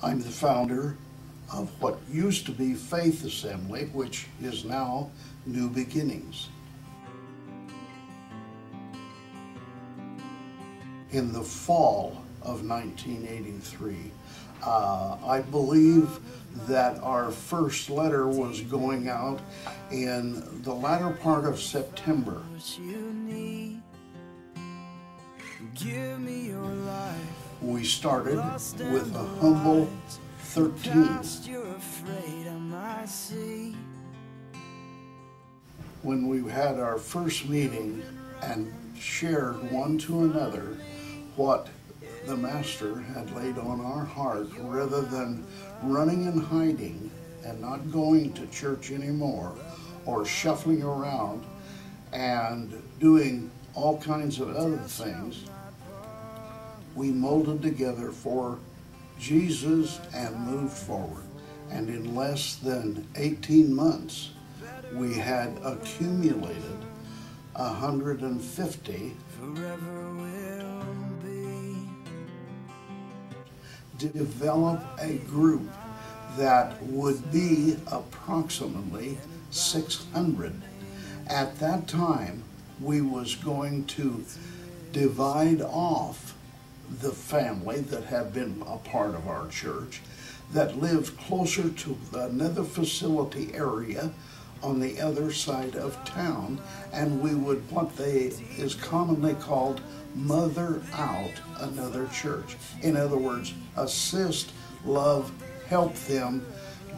I'm the founder of what used to be Faith Assembly, which is now New Beginnings. In the fall of 1983, I believe that our first letter was going out in the latter part of September. We started with a humble 13. When we had our first meeting and shared one to another what the Master had laid on our heart, rather than running and hiding and not going to church anymore or shuffling around and doing all kinds of other things, we molded together for Jesus and moved forward. And in less than 18 months, we had accumulated 150. Develop a group that would be approximately 600. At that time, we was going to divide off the family that had been a part of our church that lived closer to another facility area on the other side of town, and we would, what is commonly called, mother out another church. In other words, assist, love, help them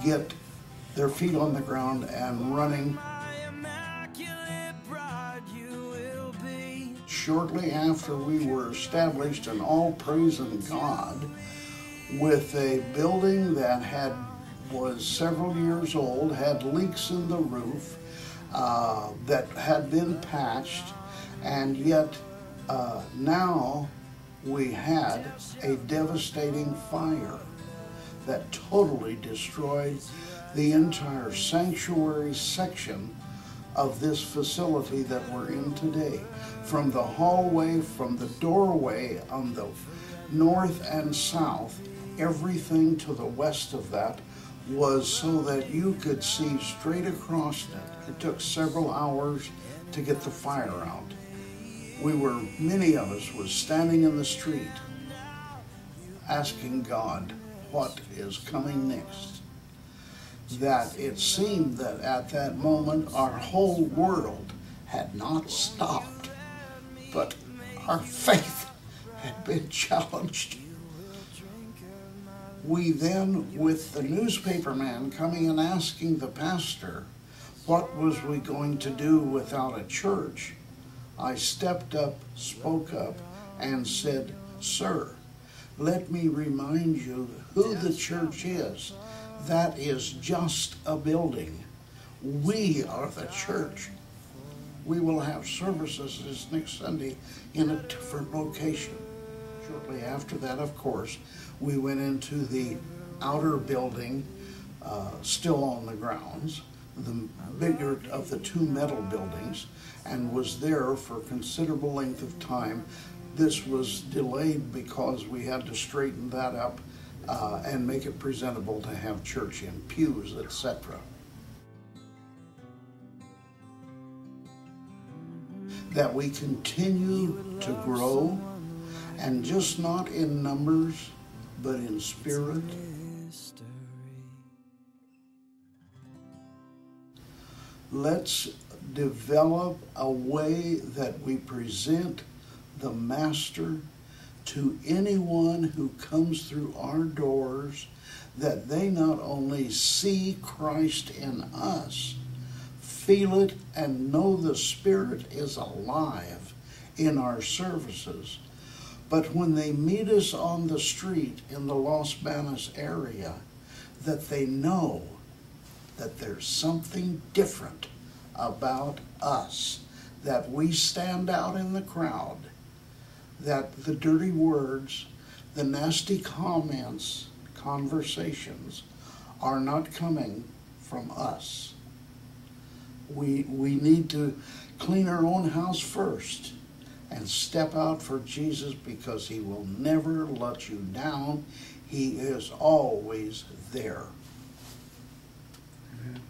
get their feet on the ground and running. Shortly after we were established, and all praising God, with a building that was several years old, had leaks in the roof, that had been patched, and yet now we had a devastating fire that totally destroyed the entire sanctuary section of this facility that we're in today. From the hallway, from the doorway on the north and south, everything to the west of that was so that you could see straight across it. It took several hours to get the fire out. Many of us was standing in the street asking God, what is coming next? That it seemed that at that moment our whole world had not stopped, but our faith had been challenged. We then, with the newspaperman coming and asking the pastor, what was we going to do without a church? I stepped up, spoke up, and said, "Sir, let me remind you who the church is. That is just a building. We are the church. We will have services this next Sunday in a different location." Shortly after that, of course, we went into the outer building, still on the grounds, the bigger of the two metal buildings, and was there for a considerable length of time. This was delayed because we had to straighten that up and make it presentable to have church in, pews, etc. That we continue to grow, and just not in numbers, but in spirit. Let's develop a way that we present the Master to anyone who comes through our doors, that they not only see Christ in us, feel it, and know the Spirit is alive in our services, but when they meet us on the street in the Los Banos area, that they know that there's something different about us, that we stand out in the crowd, that the dirty words, the nasty comments, conversations are not coming from us. We need to clean our own house first and step out for Jesus, because He will never let you down. He is always there. Amen.